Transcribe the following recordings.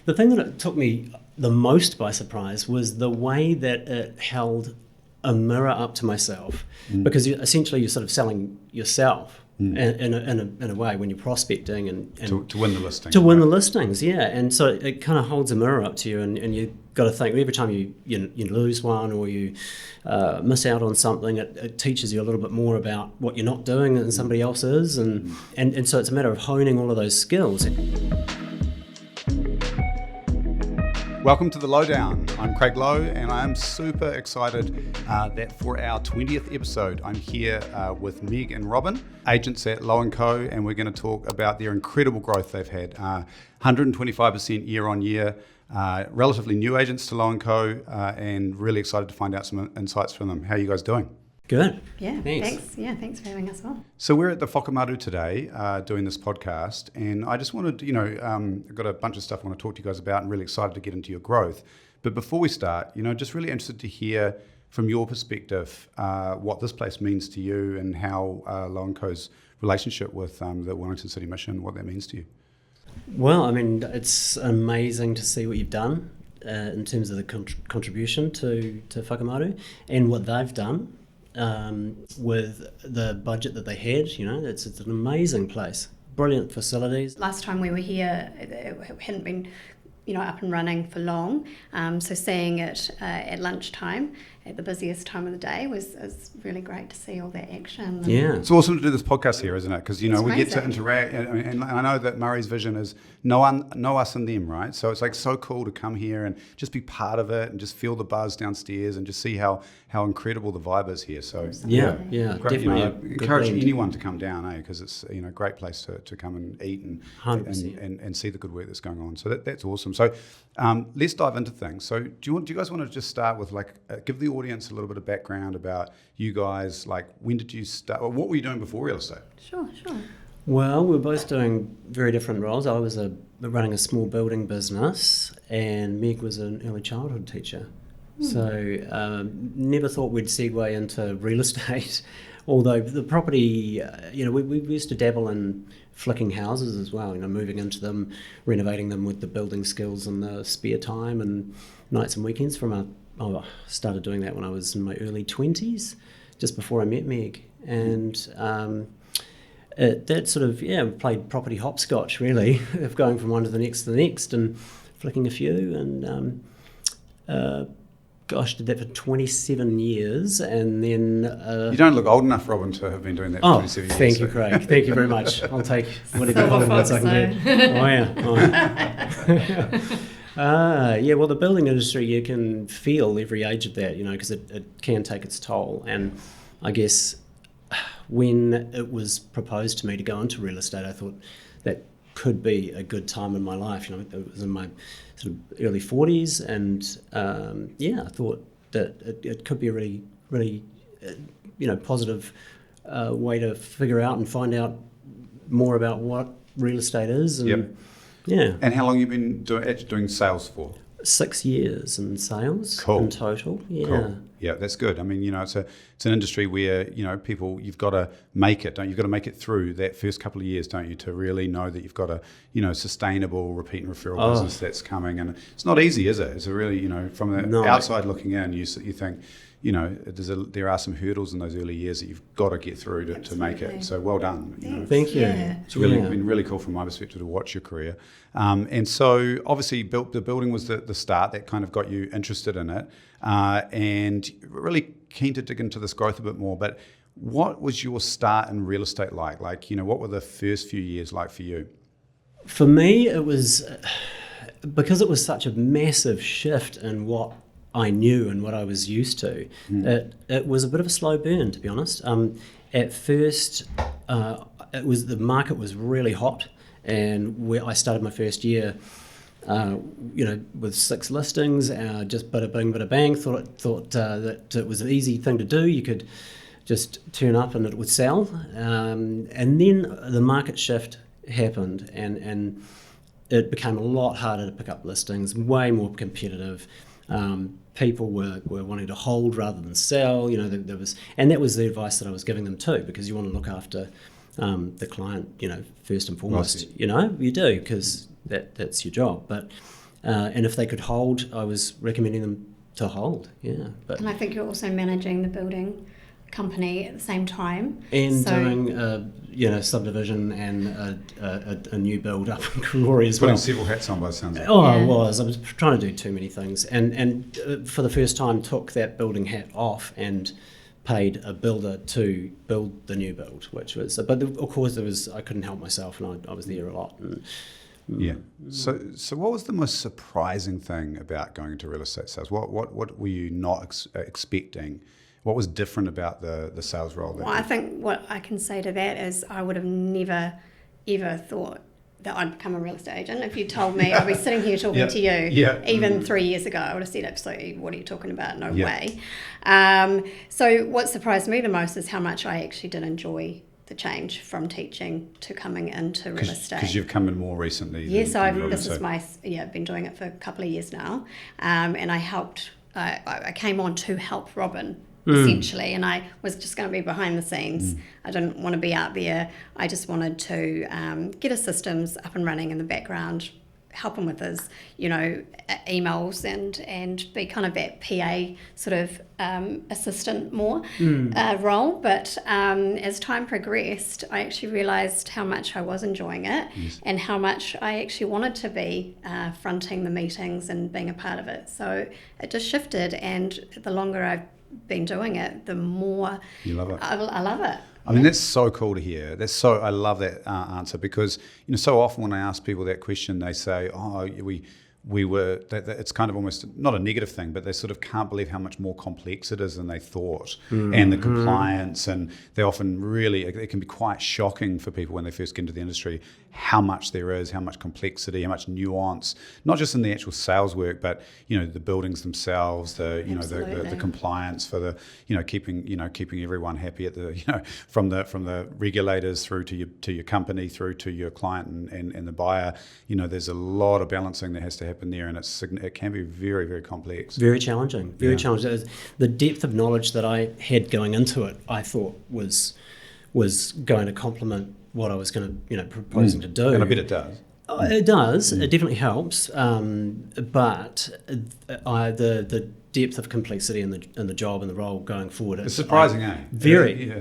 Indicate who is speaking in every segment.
Speaker 1: The thing that it took me the most by surprise was the way that it held a mirror up to myself, because essentially you're sort of selling yourself in a way when you're prospecting and
Speaker 2: to win the listing.
Speaker 1: To win the listings, yeah. And so it kind of holds a mirror up to you, and you've got to think every time you lose one or you miss out on something, it teaches you a little bit more about what you're not doing than somebody else is, and so it's a matter of honing all of those skills.
Speaker 2: Welcome to The Lowdown. I'm Craig Lowe, and I am super excited that for our 20th episode, I'm here with Meg and Robin, agents at Lowe Co, and we're going to talk about their incredible growth they've had, 125% year on year, relatively new agents to Lowe Co, and really excited to find out some insights from them. How are you guys doing?
Speaker 1: Good.
Speaker 3: Yeah, thanks. Yeah, thanks for having us on.
Speaker 2: So we're at the Whakamaru today doing this podcast, and I just wanted to, I've got a bunch of stuff I want to talk to you guys about and really excited to get into your growth. But before we start, just really interested to hear from your perspective what this place means to you and how Lowe Co's relationship with the Wellington City Mission, what that means to you.
Speaker 1: Well, I mean, it's amazing to see what you've done in terms of the contribution to Whakamaru and what they've done. With the budget that they had, it's an amazing place, brilliant facilities.
Speaker 3: Last time we were here, it hadn't been, up and running for long. So seeing it at lunchtime, at the busiest time of the day, was really great to see all that action.
Speaker 1: Yeah,
Speaker 2: it's awesome to do this podcast here, isn't it? Because we
Speaker 3: amazing.
Speaker 2: get to interact, and I know that Murray's vision is know us and them, right? So it's like so cool to come here and just be part of it and just feel the buzz downstairs and just see how incredible the vibe is here. So
Speaker 1: yeah,
Speaker 2: great,
Speaker 1: definitely.
Speaker 2: Encourage anyone to come down, because it's a great place to come and eat and see the good work that's going on. So that's awesome. So let's dive into things. So do you guys want to just start with give the audience a little bit of background about you guys? Like, when did you start? Or what were you doing before real estate?
Speaker 3: Sure.
Speaker 1: Well, we were both doing very different roles. I was running a small building business, and Meg was an early childhood teacher. So never thought we'd segue into real estate, although the property, we used to dabble in flicking houses as well, moving into them, renovating them with the building skills and the spare time and nights and weekends I started doing that when I was in my early 20s, just before I met Meg. And that sort of, played property hopscotch, really, of going from one to the next and flicking a few. And, did that for 27 years. And then...
Speaker 2: you don't look old enough, Robin, to have been doing that for 27 years.
Speaker 1: Thank you, Craig. Thank you very much. I'll take whatever compliments I can get. Oh, yeah. Well, the building industry, you can feel every age of that, because it can take its toll. And I guess when it was proposed to me to go into real estate, I thought that could be a good time in my life. It was in my sort of early 40s, and I thought that it could be a really, really, positive way to figure out and find out more about what real estate is. And,
Speaker 2: yep.
Speaker 1: Yeah.
Speaker 2: And how long have you been doing sales for?
Speaker 1: 6 years in sales.
Speaker 2: Cool.
Speaker 1: In total. Yeah.
Speaker 2: Cool. Yeah, that's good. I mean, it's an industry where, people, you've got to make it, don't you? You've got to make it through that first couple of years, don't you, to really know that you've got a, sustainable repeat and referral business that's coming. And it's not easy, is it? It's a really, from the outside looking in, you think, there are some hurdles in those early years that you've got to get through to make it. So well done.
Speaker 1: Thank you.
Speaker 3: Yeah.
Speaker 2: It's been really cool from my perspective to watch your career. And so obviously the building was the start that kind of got you interested in it, and really keen to dig into this growth a bit more. But what was your start in real estate like? What were the first few years like for you?
Speaker 1: For me, it was, because it was such a massive shift in what I knew and what I was used to. It was a bit of a slow burn, to be honest. At first, the market was really hot, and where I started my first year, with 6 listings, just bada bing, bada bang. Thought that it was an easy thing to do. You could just turn up and it would sell. And then the market shift happened, and it became a lot harder to pick up listings, way more competitive. People were wanting to hold rather than sell. There was, and that was the advice that I was giving them too, because you want to look after the client, first and foremost. You do, because that's your job. But and if they could hold, I was recommending them to hold. Yeah, but
Speaker 3: And I think you're also managing the building company at the same time.
Speaker 1: and doing subdivision and a new build up in Karori as
Speaker 2: Putting
Speaker 1: well.
Speaker 2: several hats on by the sounds of it.
Speaker 1: Oh,
Speaker 3: Yeah.
Speaker 1: I was trying to do too many things, and for the first time took that building hat off and paid a builder to build the new build, which was. But of course, I couldn't help myself, and I was there a lot. And,
Speaker 2: Yeah. So what was the most surprising thing about going into real estate sales? What were you not expecting? What was different about the sales role?
Speaker 3: Well, I think what I can say to that is I would have never, ever thought that I'd become a real estate agent. If you told me I'd be sitting here talking to you, even 3 years ago, I would have said, absolutely, what are you talking about? No way. So what surprised me the most is how much I actually did enjoy the change from teaching to coming into real estate.
Speaker 2: Because you've come in more recently.
Speaker 3: Yes, I've been doing it for a couple of years now, and I came on to help Robin essentially, and I was just going to be behind the scenes. I didn't want to be out there. I just wanted to get his systems up and running in the background, help him with his, emails and be kind of that PA sort of assistant more role. But as time progressed, I actually realised how much I was enjoying it and how much I actually wanted to be fronting the meetings and being a part of it. So it just shifted, and the longer I've been doing it, the more
Speaker 2: you love it.
Speaker 3: I love it.
Speaker 2: I mean, that's so cool to hear. I love that answer, because so often when I ask people that question, they say, "Oh, we were." That it's kind of almost not a negative thing, but they sort of can't believe how much more complex it is than they thought, and the compliance, and they often really it can be quite shocking for people when they first get into the industry how much there is, how much complexity, how much nuance, not just in the actual sales work, but the buildings themselves, the compliance for the keeping everyone happy at the from the regulators through to your company through to your client and the buyer. There's a lot of balancing that has to happen there, and it can be very, very complex.
Speaker 1: Very challenging. Challenging. The depth of knowledge that I had going into it, I thought was going to complement what I was going to proposing to do.
Speaker 2: And I bet it does.
Speaker 1: It does. It definitely helps. But the depth of complexity in the job and the role going forward.
Speaker 2: It's surprising, eh?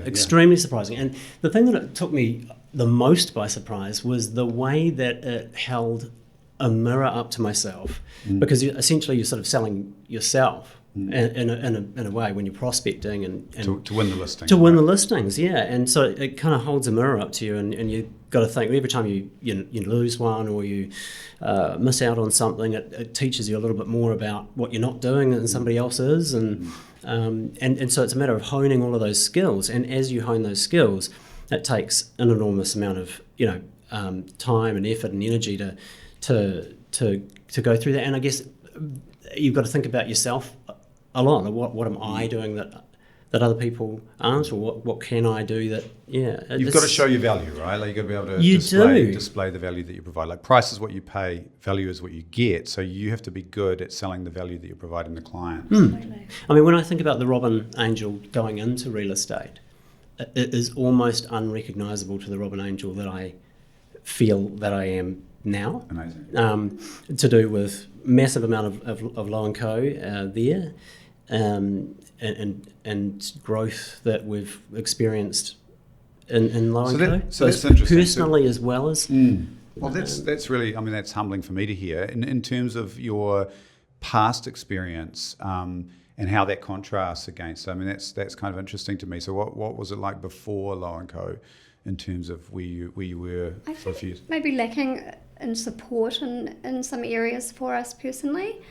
Speaker 1: Extremely surprising. And the thing that it took me the most by surprise was the way that it held a mirror up to myself, because essentially you're sort of selling yourself in a way when you're prospecting and
Speaker 2: to win the listing.
Speaker 1: To win the listings, yeah. And so it kind of holds a mirror up to you, and you've got to think every time you lose one or you miss out on something, it teaches you a little bit more about what you're not doing than somebody else is, and so it's a matter of honing all of those skills. And as you hone those skills, it takes an enormous amount of time and effort and energy to go through that. And I guess you've got to think about yourself a lot. What am I doing that other people aren't, or what can I do that? Yeah,
Speaker 2: you've got to show your value, right? Like you've got to be able to display the value that you provide. Like price is what you pay, value is what you get. So you have to be good at selling the value that you're providing the client.
Speaker 1: I mean, when I think about the Robin Angell going into real estate, it is almost unrecognisable to the Robin Angell that I feel that I am now.
Speaker 2: Amazing.
Speaker 1: To do with massive amount of Lowe Co there, and growth that we've experienced in Lowe Co.
Speaker 2: So that's interesting.
Speaker 1: Personally as well as.
Speaker 2: Well, that's really. I mean, that's humbling for me to hear. In terms of your past experience and how that contrasts against. I mean, that's kind of interesting to me. So what was it like before Lowe Co? In terms of where you were for a few years? Maybe
Speaker 3: lacking in support in some areas for us personally.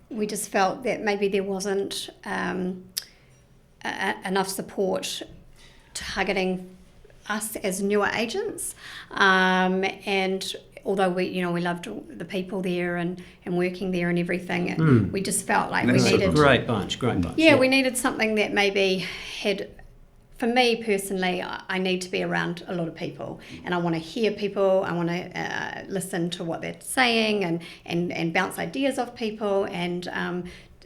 Speaker 3: We just felt that maybe there wasn't enough support targeting us as newer agents. And although we loved the people there and working there and everything, we just felt like we needed...
Speaker 1: Great bunch.
Speaker 3: Yeah, we needed something that maybe had... For me personally, I need to be around a lot of people, and I want to hear people. I want to listen to what they're saying and bounce ideas off people. And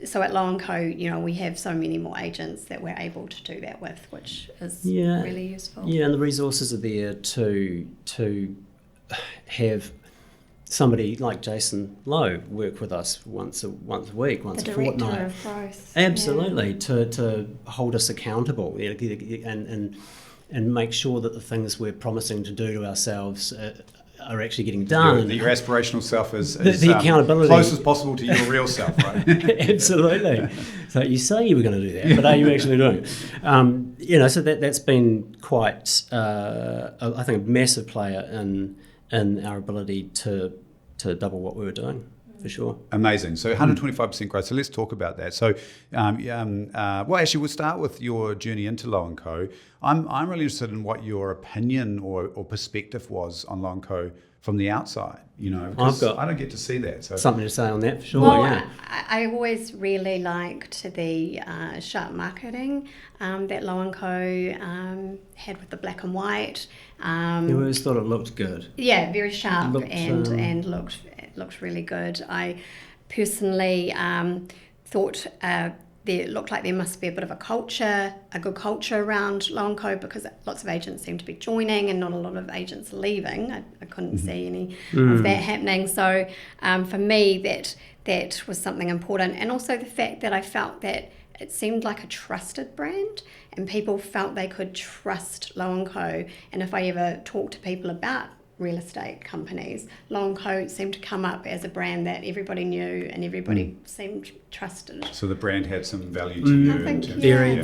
Speaker 3: so at Lowe Co, we have so many more agents that we're able to do that with, which is really useful.
Speaker 1: Yeah, and the resources are there to have somebody like Jason Lowe work with us once a week, once a fortnight.
Speaker 3: The director of growth.
Speaker 1: Absolutely, to hold us accountable, and make sure that the things we're promising to do to ourselves are actually getting done.
Speaker 2: Your aspirational self is
Speaker 1: the accountability
Speaker 2: close as possible to your real self, right?
Speaker 1: Absolutely. So you say you were going to do that, but are you actually doing it? So that's been quite, I think, a massive player in our ability to double what we were doing, for sure.
Speaker 2: Amazing. So 125% growth. So let's talk about that. So, well, actually, we'll start with your journey into Lowe Co. I'm really interested in what your opinion or perspective was on Lowe Co from the outside. Because I don't get to see that. So
Speaker 1: something to say on that, for sure.
Speaker 3: Well,
Speaker 1: yeah.
Speaker 3: I always really liked the sharp marketing that Lowe Co had with the black and white.
Speaker 1: I always thought it looked good.
Speaker 3: Yeah, very sharp
Speaker 1: and
Speaker 3: looked really good. I personally thought there looked like there must be a bit of a good culture around Lowe Co, because lots of agents seem to be joining and not a lot of agents leaving. I couldn't see any of that happening. So for me, that was something important, and also the fact that I felt that it seemed like a trusted brand, and people felt they could trust Lowe Co. And if I ever talked to people about real estate companies, Lowe Co seemed to come up as a brand that everybody knew and everybody seemed trusted.
Speaker 2: So the brand had some value to you.
Speaker 3: I think,
Speaker 1: very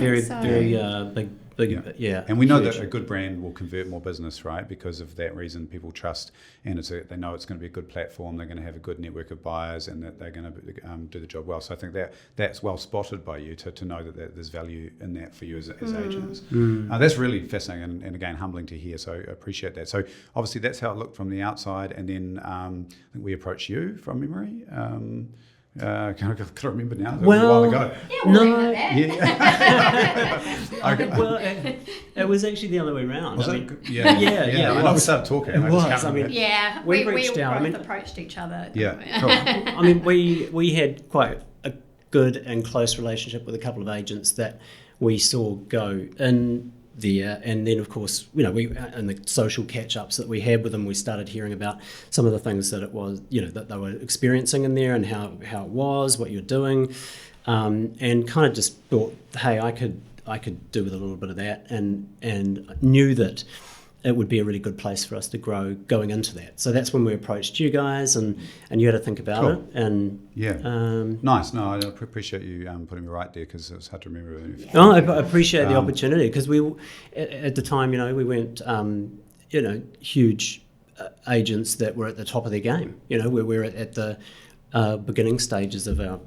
Speaker 1: big,
Speaker 2: yeah. And we know that a good brand will convert more business, right? Because of that reason, people trust, and they know it's going to be a good platform. They're going to have a good network of buyers, and that they're going to do the job well. So I think that's well spotted by you to know that there's value in that for you as agents. That's really fascinating and again humbling to hear. So I appreciate that. So obviously that's how it looked from the outside, and then I think we approached you from memory. Can I remember now? That was a while ago.
Speaker 3: Okay.
Speaker 1: Well, it was actually the other way around.
Speaker 2: Was
Speaker 1: I
Speaker 2: it?
Speaker 1: mean,
Speaker 2: Yeah.
Speaker 1: Yeah.
Speaker 2: I know we started talking.
Speaker 1: It was.
Speaker 3: We
Speaker 1: reached out.
Speaker 3: both approached each other.
Speaker 2: Yeah. Cool.
Speaker 1: I mean, we had quite a good and close relationship with a couple of agents that we saw go in there, and then of course, we in the social catch-ups that we had with them, we started hearing about some of the things that it was, that they were experiencing in there, and how it was, what you're doing, and kind of just thought, hey, I could do with a little bit of that, and knew that it would be a really good place for us to grow going into that. So that's when we approached you guys, and you had to think about it. And
Speaker 2: nice. No, I appreciate you putting me right there, because it was hard to remember.
Speaker 1: I appreciate the opportunity, because we, at the time, we weren't, huge agents that were at the top of their game. We're at the beginning stages of our,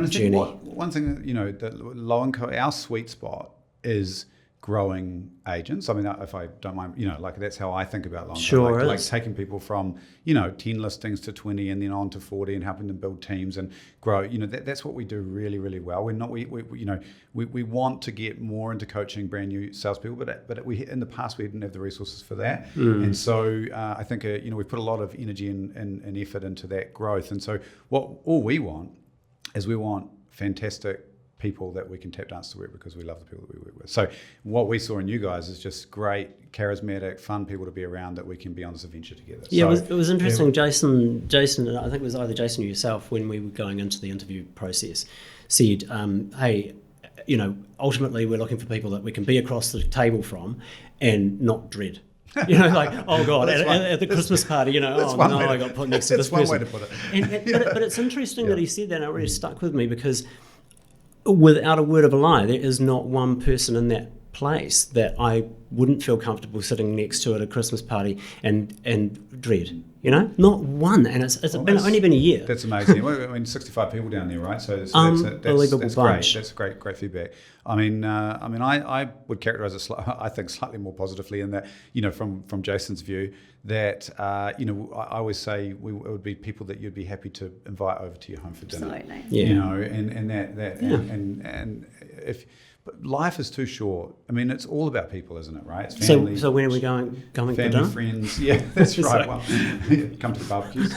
Speaker 1: journey.
Speaker 2: One thing that Lowe Co, our sweet spot is growing agents. I mean, if I don't mind, that's how I think about Lowe Co.
Speaker 1: Sure,
Speaker 2: like taking people from 10 listings to 20 and then on to 40 and helping them build teams and grow. That's what we do really, really well. We're not we want to get more into coaching brand new salespeople, but we in the past we didn't have the resources for that, and so I think we put a lot of energy and effort into that growth. And so all we want is fantastic people that we can tap dance to work, because we love the people that we work with. So what we saw in you guys is just great, charismatic, fun people to be around, that we can be on this adventure together.
Speaker 1: Yeah, it was interesting. Jason, I think it was either Jason or yourself, when we were going into the interview process, said, hey, ultimately we're looking for people that we can be across the table from and not dread. Oh God, at the Christmas party, I got put next to this person.
Speaker 2: That's one way to put it.
Speaker 1: But it's interesting that he said that, and it really stuck with me, because without a word of a lie, there is not one person in that place that I wouldn't feel comfortable sitting next to at a Christmas party and dread. Not one, and it's only been a year.
Speaker 2: That's amazing. I mean, 65 people down there, right? So that's
Speaker 1: bunch.
Speaker 2: Great. That's great feedback. I would characterise it, I think, slightly more positively in that, from Jason's view, that I always say it would be people that you'd be happy to invite over to your home for dinner.
Speaker 3: Absolutely.
Speaker 1: Yeah.
Speaker 2: And if. But life is too short. I mean, it's all about people, isn't it? Right? It's family.
Speaker 1: So when are we going
Speaker 2: family,
Speaker 1: for dinner?
Speaker 2: Friends. Yeah, that's right. Well, come to the barbecues.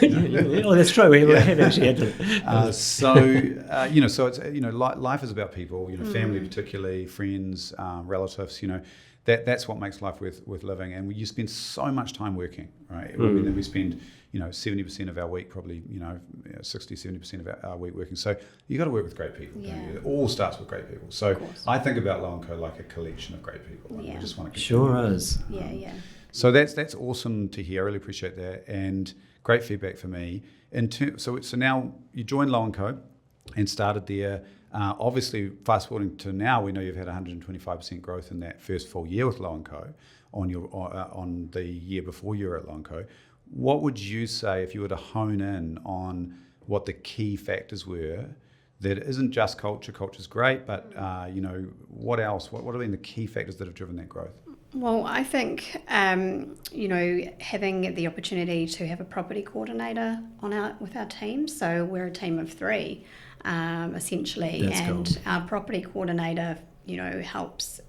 Speaker 1: Oh, that's true. We have actually had to.
Speaker 2: So it's life is about people. Family, particularly friends, relatives. That's what makes life worth living. And you spend so much time working, right? We spend 70% of our week, probably 60-70% of our week working. So you got to work with great people. Don't you? It all starts with great people. So I think about Lowe Co like a collection of great people. We just want to
Speaker 1: sure is.
Speaker 3: Yeah.
Speaker 2: So that's awesome to hear. I really appreciate that, and great feedback for me. So now you joined Lowe Co and started there. Obviously, fast forwarding to now, we know you've had 125% growth in that first full year with Lowe Co on the year before you were at Lowe Co. What would you say if you were to hone in on what the key factors were? That isn't just culture. Culture's great, but what else? What have been the key factors that have driven that growth?
Speaker 3: Well, I think having the opportunity to have a property coordinator with our team. So we're a team of 3, essentially,
Speaker 1: That's
Speaker 3: and
Speaker 1: cool.
Speaker 3: our property coordinator, helps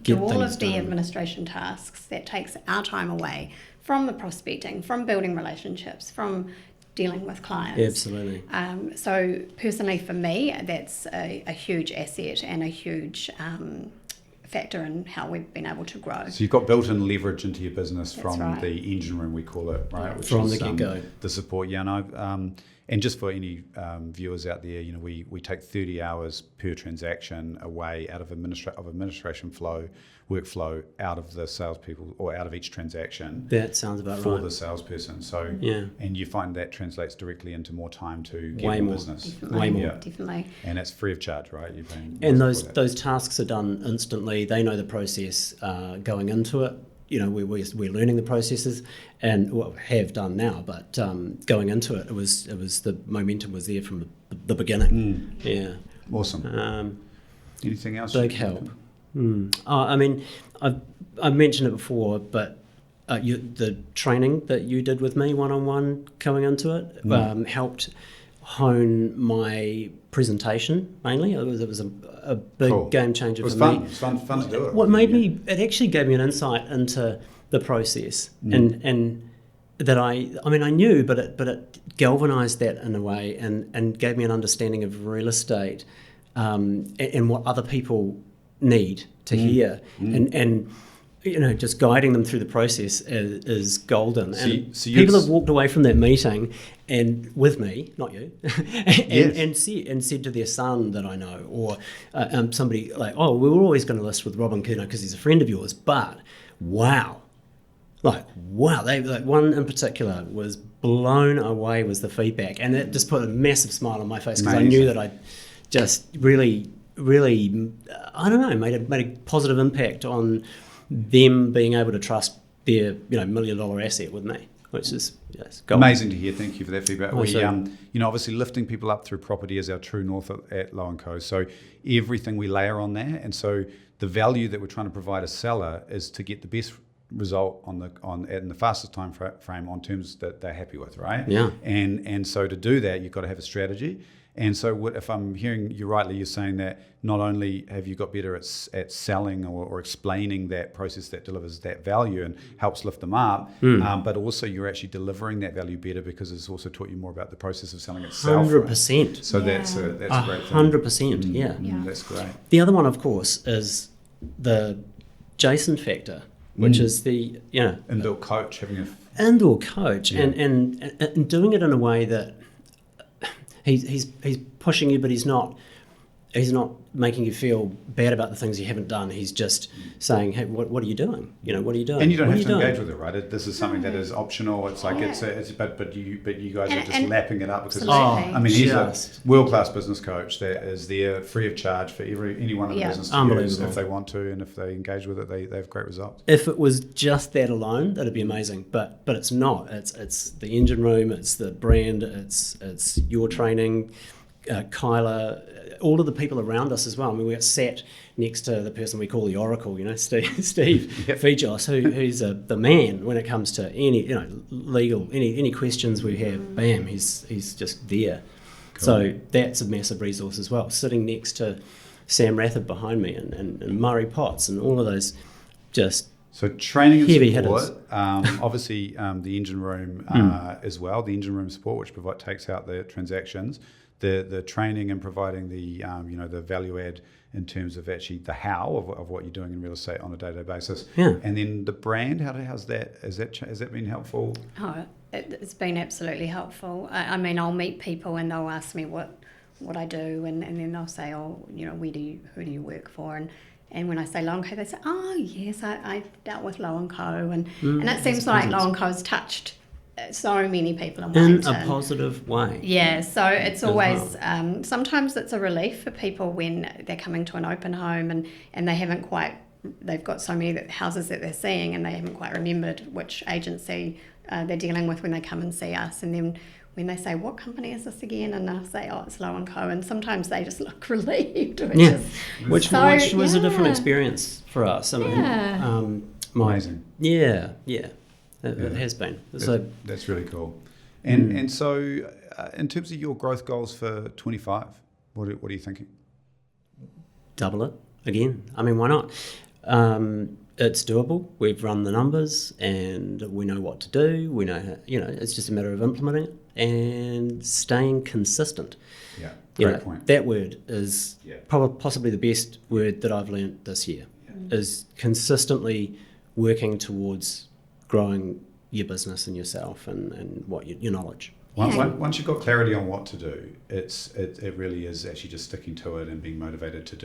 Speaker 1: Get
Speaker 3: do all of
Speaker 1: things
Speaker 3: the
Speaker 1: done.
Speaker 3: administration tasks. That takes our time away from the prospecting, from building relationships, from dealing with clients.
Speaker 1: Absolutely.
Speaker 3: So personally, for me, that's a huge asset and a huge factor in how we've been able to grow.
Speaker 2: So you've got built-in leverage into your business
Speaker 3: That's
Speaker 2: from
Speaker 3: right.
Speaker 2: the engine room, we call it, right? Which
Speaker 1: From
Speaker 2: is,
Speaker 1: the get-go.
Speaker 2: the support. Yeah, and just for any viewers out there, we take 30 hours per transaction away out of administration workflow out of the salespeople or out of each transaction.
Speaker 1: That sounds about
Speaker 2: for
Speaker 1: right.
Speaker 2: the salesperson. So
Speaker 1: Yeah.
Speaker 2: and you find that translates directly into more time to get
Speaker 1: Way
Speaker 2: more
Speaker 1: more.
Speaker 2: business.
Speaker 3: Definitely,
Speaker 1: Way more.
Speaker 3: definitely.
Speaker 2: And it's free of charge, right? You're paying
Speaker 1: And
Speaker 2: nothing for that.
Speaker 1: those tasks are done instantly. They know the process going into it. We're learning the processes, and have done now. But going into it, it was the momentum was there from the beginning. Yeah,
Speaker 2: Awesome. Anything else?
Speaker 1: big help. I mean, I've mentioned it before, but the training that you did with me one-on-one going into it helped hone my presentation mainly. It was a big
Speaker 2: Cool.
Speaker 1: game changer
Speaker 2: It was
Speaker 1: for
Speaker 2: fun.
Speaker 1: me.
Speaker 2: It was fun to do it.
Speaker 1: What made me, it actually gave me an insight into the process, and that I knew, but it galvanized that in a way, and gave me an understanding of real estate, and what other people need to hear, and just guiding them through the process is golden.
Speaker 2: So
Speaker 1: People have walked away from that meeting and with me, not you, and said to their son that I know, or somebody like, oh, we were always going to list with Robin because he's a friend of yours, but wow, they one in particular was blown away was the feedback, and that just put a massive smile on my face because I knew that I just really, I don't know, made a positive impact on them being able to trust their $1 million asset with me, which is gold.
Speaker 2: Amazing to hear. Thank you for that feedback.
Speaker 1: Oh,
Speaker 2: We,
Speaker 1: sure.
Speaker 2: obviously lifting people up through property is our true north at Lowe Co. So everything we layer on there, and so the value that we're trying to provide a seller is to get the best result in the fastest time frame on terms that they're happy with, right?
Speaker 1: Yeah.
Speaker 2: And so to do that, you've got to have a strategy. And so if I'm hearing you rightly, you're saying that not only have you got better at selling or explaining that process that delivers that value and helps lift them up, but also you're actually delivering that value better because it's also taught you more about the process of selling itself.
Speaker 1: 100%.
Speaker 2: Right? So that's a great thing.
Speaker 1: 100%, yeah.
Speaker 2: That's great.
Speaker 1: The other one, of course, is the Jason factor, which is the
Speaker 2: Inbuilt coach having a
Speaker 1: indoor coach, and doing it in a way that he's pushing you, but he's not making you feel bad about the things you haven't done. He's just saying, hey, what are you doing? What are you doing?
Speaker 2: and you don't
Speaker 1: What
Speaker 2: have
Speaker 1: are
Speaker 2: to
Speaker 1: doing?
Speaker 2: engage with it, right? This is something that is optional. It's like but you guys are just
Speaker 3: And-
Speaker 2: lapping it up because
Speaker 3: Absolutely.
Speaker 2: I mean he's a
Speaker 1: Just-
Speaker 2: world-class business coach that is there free of charge for anyone in the
Speaker 3: Yeah.
Speaker 2: business to use
Speaker 1: Unbelievable.
Speaker 2: if they want to, and if they engage with it, they have great results.
Speaker 1: If it was just that alone, that'd be amazing. But it's not. It's the engine room. It's the brand. It's your training, Kyla, all of the people around us as well. I mean, we got sat next to the person we call the Oracle. Steve Fejos, who's the man when it comes to any legal any questions we have. Bam, he's just there.
Speaker 2: Cool.
Speaker 1: So that's a massive resource as well. Sitting next to Sam Rathod behind me and Murray Potts and all of those just
Speaker 2: So training and
Speaker 1: Heavy
Speaker 2: support,
Speaker 1: hitters.
Speaker 2: obviously the engine room as well, the engine room support, which takes out the transactions, the training and providing the the value add in terms of actually the how of what you're doing in real estate on a day-to-day basis.
Speaker 1: Yeah.
Speaker 2: And then the brand, has that been helpful?
Speaker 3: Oh, it's been absolutely helpful. I mean, I'll meet people and they'll ask me what I do, and then they'll say, oh, who do you work for? And when I say Lowe Co, they say, oh yes, I dealt with Lowe Co, and it seems like Lowe Co's touched so many people in Wellington.
Speaker 1: In a positive way.
Speaker 3: Yeah, so it's always,
Speaker 1: well.
Speaker 3: Sometimes it's a relief for people when they're coming to an open home and they've got so many houses that they're seeing and they haven't quite remembered which agency they're dealing with when they come and see us. And then when they say, what company is this again? And I'll say, oh, it's Lowe Co. And sometimes they just look relieved.
Speaker 1: Which was a different experience for us. I mean,
Speaker 2: amazing.
Speaker 1: Yeah. It has been.
Speaker 2: That's really cool. And so in terms of your growth goals for 25, what are you thinking?
Speaker 1: Double it again. I mean, why not? It's doable. We've run the numbers and we know what to do. We know, it's just a matter of implementing it and staying consistent.
Speaker 2: Yeah, great point.
Speaker 1: That word is possibly the best word that I've learned this year, is consistently working towards growing your business and yourself and what your knowledge.
Speaker 2: Once you've got clarity on what to do, it really is actually just sticking to it and being motivated to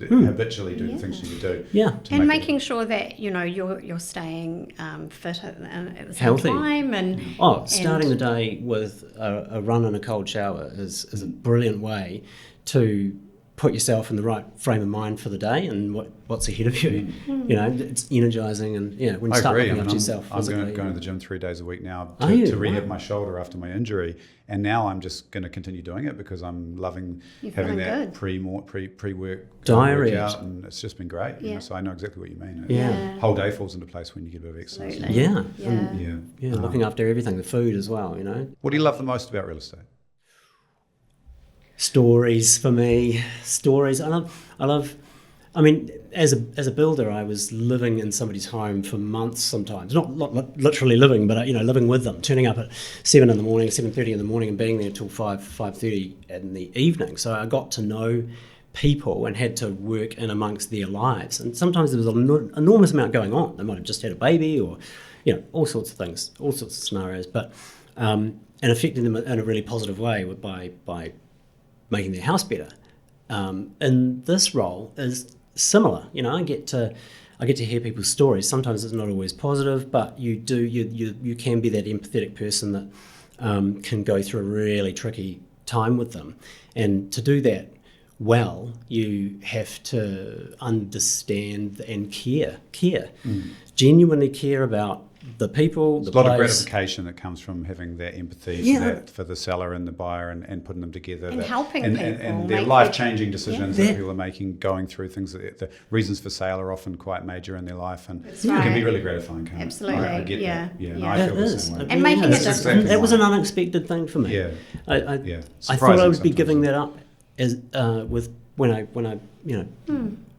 Speaker 2: habitually do the things you need to do.
Speaker 1: Yeah,
Speaker 3: and making sure that you're staying fit at the same
Speaker 1: healthy
Speaker 3: time and
Speaker 1: starting the day with a run and a cold shower is a brilliant way to put yourself in the right frame of mind for the day and what's ahead of you. It's energizing, and when you start looking after yourself physically.
Speaker 2: I'm going to the gym 3 days a week now to rehab my shoulder after my injury, and now I'm just going to continue doing it because I'm loving having that pre-work
Speaker 1: diary
Speaker 2: out, and it's just been great. So I know exactly what you mean.
Speaker 1: Yeah,
Speaker 2: whole day falls into place when you get a bit of exercise.
Speaker 1: Yeah. Looking after everything, the food as well.
Speaker 2: What do you love the most about real estate?
Speaker 1: Stories for me. Stories. I love. I mean, as a builder, I was living in somebody's home for months sometimes. Not literally living, but living with them. Turning up at 7 in the morning, 7:30 in the morning, and being there till 5:30 in the evening. So I got to know people and had to work in amongst their lives. And sometimes there was an enormous amount going on. They might have just had a baby, or all sorts of things, all sorts of scenarios. But and affecting them in a really positive way by making their house better. And this role is similar. I get to hear people's stories. Sometimes it's not always positive, but you can be that empathetic person that can go through a really tricky time with them. And to do that well, you have to understand and care, genuinely care about the people, the
Speaker 2: There's a lot of
Speaker 1: place.
Speaker 2: gratification that comes from having that empathy for the seller and the buyer and putting them together.
Speaker 3: And helping people.
Speaker 2: And their life-changing decisions that people are making, going through things that the reasons for sale are often quite major in their life, and it can be really gratifying, can't
Speaker 3: Absolutely.
Speaker 2: it? I get that. No, I
Speaker 1: It
Speaker 2: feel the
Speaker 1: is.
Speaker 2: same way.
Speaker 3: And making a difference.
Speaker 2: Exactly
Speaker 1: That was
Speaker 2: right.
Speaker 1: an unexpected thing for me. I thought
Speaker 2: Surprising
Speaker 1: I would be
Speaker 2: sometimes.
Speaker 1: giving that up as when I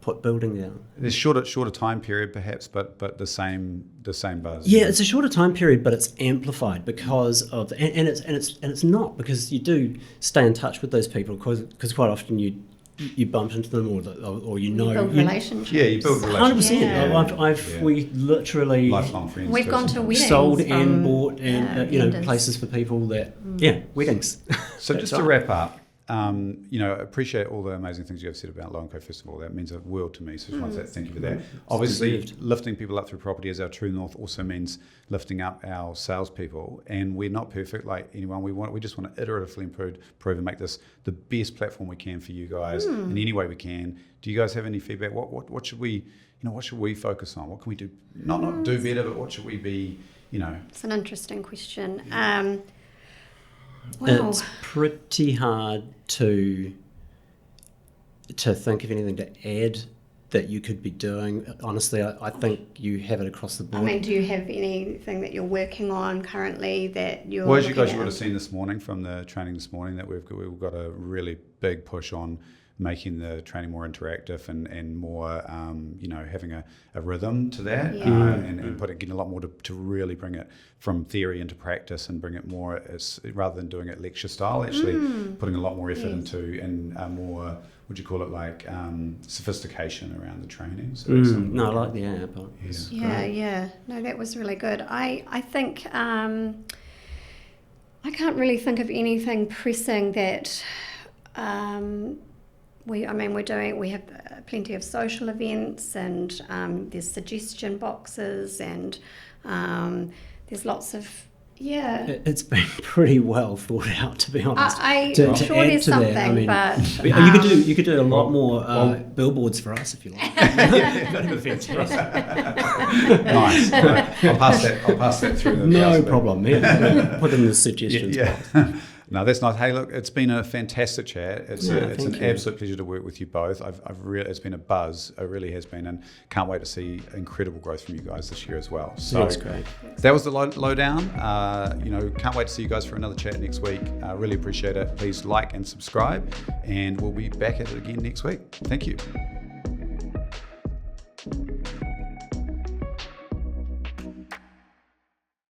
Speaker 1: put building down.
Speaker 2: There's shorter time period perhaps, but the same buzz.
Speaker 1: Yeah, it's a shorter time period, but it's amplified because of and it's not because you do stay in touch with those people because quite often you bump into them or
Speaker 3: You build relationships.
Speaker 2: Yeah, you build relationships.
Speaker 1: 100%. We literally
Speaker 2: lifelong friends.
Speaker 3: We've gone to weddings.
Speaker 1: sold and
Speaker 3: from,
Speaker 1: bought and
Speaker 3: vendors.
Speaker 1: places for people that weddings.
Speaker 2: So just to wrap up, appreciate all the amazing things you have said about Lowe Co Festival. That means a world to me. So just want to thank you for that. Obviously, lifting people up through property as our true north also means lifting up our salespeople. And we're not perfect like anyone. We just want to iteratively improve and make this the best platform we can for you guys in any way we can. Do you guys have any feedback? What should we focus on? What can we do? Not do better, but what should we be?
Speaker 3: It's an interesting question.
Speaker 1: It's pretty hard to think of anything to add that you could be doing. Honestly, I think you have it across the board.
Speaker 3: I mean, do you have anything that you're working on currently that you're
Speaker 2: Well, as you guys would have seen this morning from the training this morning, that we've got a really big push on making the training more interactive and more, having a rhythm to that, and getting a lot more to really bring it from theory into practice and bring it more rather than doing it lecture style, actually putting a lot more effort into and more, would you call it, like sophistication around the training. So
Speaker 1: I like the app.
Speaker 3: No, that was really good. I think I can't really think of anything pressing that we have plenty of social events, and there's suggestion boxes, and there's lots of
Speaker 1: It's been pretty well thought out, to be honest.
Speaker 3: I'm sure there's something, but
Speaker 1: you could do a lot more billboards for us if you like. Kind of events for us.
Speaker 2: Nice. I'll pass that through.
Speaker 1: No problem. Put in the suggestions box.
Speaker 2: No, that's nice. Hey, look, it's been a fantastic chat. It's an absolute pleasure to work with you both. It's been a buzz. It really has been, and can't wait to see incredible growth from you guys this year as well. So
Speaker 1: that's great.
Speaker 2: That was the lowdown. Can't wait to see you guys for another chat next week. Really appreciate it. Please like and subscribe, and we'll be back at it again next week. Thank you.